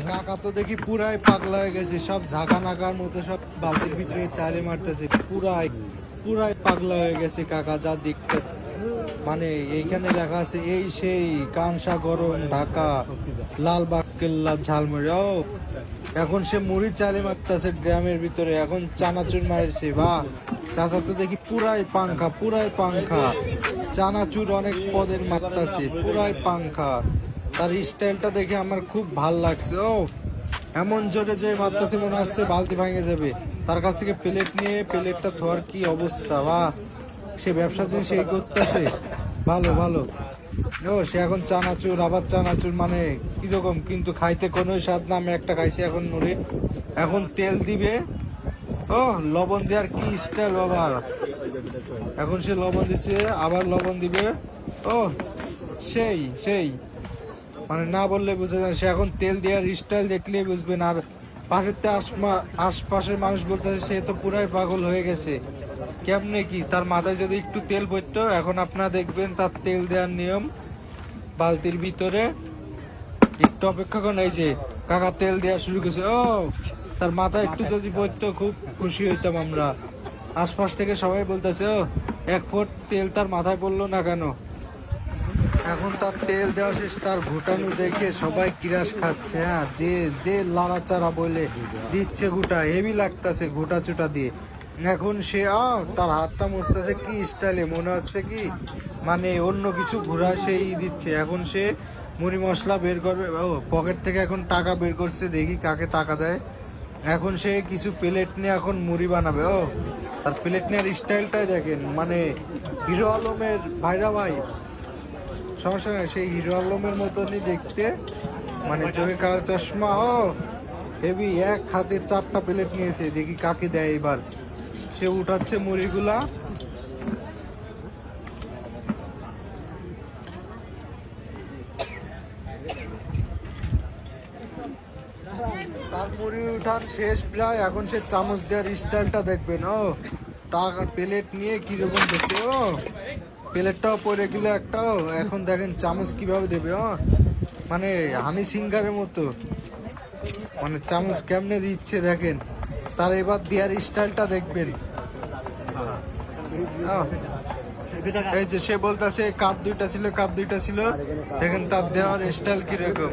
কাকা তো দেখি পুরাই পাগলা হয়ে গেছে, সব ঝাঁকা নাকার মতো সব বালতির ভিতরে চালে মারতেছে, পুরাই পুরাই পাগলা হয়ে গেছে কাকা যা দেখতে। মানে এইখানে লেখা আছে এই সেই কানসা গরম ঢাকা লালবাগ কেল্লা ঝালমুড়ি। ও এখন সে মুড়ি চালে মারতেছে গ্রামের ভিতরে, এখন চানাচুর মারছে। বা চাচা তো দেখি পুরাই পাংখা, পুরাই পাংখা, চানাচুর অনেক পদের মারতেছে, পুরাই পাংখা। তার স্টাইলটা দেখে আমার খুব ভাল লাগছে। ও এমন জোরে জোরে মারতেছে মনে হচ্ছে বালতি ভাঙে যাবে। তার কাছ থেকে প্লেট নিয়ে প্লেটটা ধোয়ার কি অবস্থা! বা সে ব্যবসা জিনিস সেই করতেছে, ভালো ভালো। ও সে এখন চানাচুর, আবার চানাচুর, মানে কিরকম কিন্তু খাইতে কোনো স্বাদ না। আমি একটা খাইছি এখন মুড়ি, এখন তেল দিবে। ও লবণ দেওয়ার কি স্টাইল বাবা! এখন সে লবণ দিছে, আবার লবণ দিবে। ও সেই সেই, মানে না বললে বুঝে যান। সে এখন তেল দেওয়ার স্টাইল দেখলেই বুঝবেন। আর পাশের আশপাশের মানুষ বলতেছে সে তো পুরাই পাগল হয়ে গেছে। কেমনে কি তার মাথায় যদি একটু তেল পড়তো! এখন আপনারা দেখবেন তার তেল দেওয়ার নিয়ম বালতির ভিতরে। একটু অপেক্ষা করেন, এই যে কাকা তেল দেওয়া শুরু করেছে। ও তার মাথায় একটু যদি পড়তো খুব খুশি হইতাম আমরা। আশপাশ থেকে সবাই বলতেছে ও এক ফুট তেল তার মাথায় পড়লো না কেন। এখন তার তেল দেওয়া শেষ, তার ঘুটানো দেখে সবাই কিরাস খাচ্ছে। হ্যাঁ, যে দে লাড়াচাড়া বলে দিচ্ছে, ঘুটা হেভি লাগতেছে ঘুটা চুটা দিয়ে। এখন সে তার হাতটা মুছতেছে কি স্টাইলে, মনে হচ্ছে কি মানে অন্য কিছু ঘোরা সেই দিচ্ছে। এখন সে মুড়ি মশলা বের করবে। ও পকেট থেকে এখন টাকা বের করছে, দেখি কাকে টাকা দেয়। এখন সে কিছু প্লেট নিয়ে এখন মুড়ি বানাবে। ও তার প্লেট নেওয়ার স্টাইলটাই দেখেন, মানে হিরো আলমের ভাইরা ভাই, সমস্যা নাই, সেই হিরো আলমের মতনই দেখতে, মানে চোখে কালো চশমা। ও হেভি, এক হাতে 4টা প্লেট নিয়েছে, দেখি কাকে দেয় এবার। সে উঠাচ্ছে মুড়িগুলা। তার মুড়ি উঠান শেষ প্রায়, এখন সে চামচ দেওয়ার স্টাইলটা দেখবেন। ও টাকার প্লেট নিয়ে কিরকম দেখছে। ও প্লেটটাও পরে গেলে একটাও, এখন দেখেন চামচ কিভাবে দেবে। মানে হানি সিঙ্গারের মতো, মানে চামচ কেমনে দিচ্ছে দেখেন। তার এবার দেওয়ার স্টাইলটা দেখবেন। এই যে সে বলতেছে কাপ দুইটা ছিল, কাপ দুইটা ছিল, দেখেন তার দেওয়ার স্টাইল কিরকম।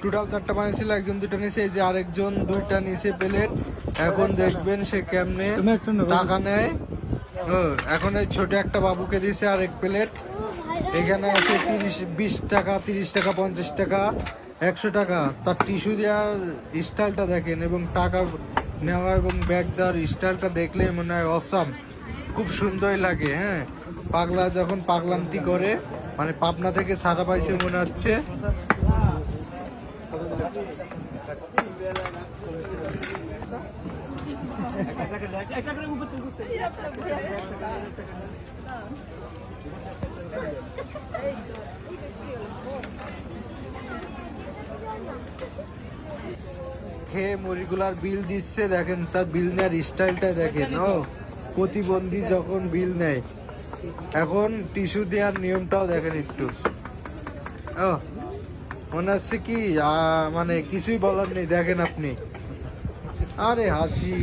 টোটাল 4টা বানিয়েছিল, একজন 2টা নিচে, এই যে আরেকজন 2টা নিচে প্লেট। এখন দেখবেন সে কেমনে টাকা নেয়। ও এখন এই ছোট একটা বাবুকে দিয়েছে আরেক প্লেট। এখানে আছে 20 টাকা, 30 টাকা, 50 টাকা, 100 টাকা। তার টিস্যু দেওয়ার স্টাইলটা দেখেন এবং টাকা নেওয়া এবং ব্যাগ দেওয়ার স্টাইলটা দেখলে মনে হয় অসাম, খুব সুন্দরই লাগে। হ্যাঁ, পাগলা যখন পাগলামতি করে, মানে পাবনা থেকে ছাড়া পাইছে মনে হচ্ছে। খেয়ে মুড়িগুলার বিল দিচ্ছে, দেখেন তার বিল নেওয়ার স্টাইলটা দেখেন। ও প্রতিবন্ধী যখন বিল নেয়, এখন টিস্যু দেওয়ার নিয়মটাও দেখেন একটু। ও মনে হচ্ছে কি মানে কিছুই বলার নেই, দেখেন আপনি। আরে হাসি।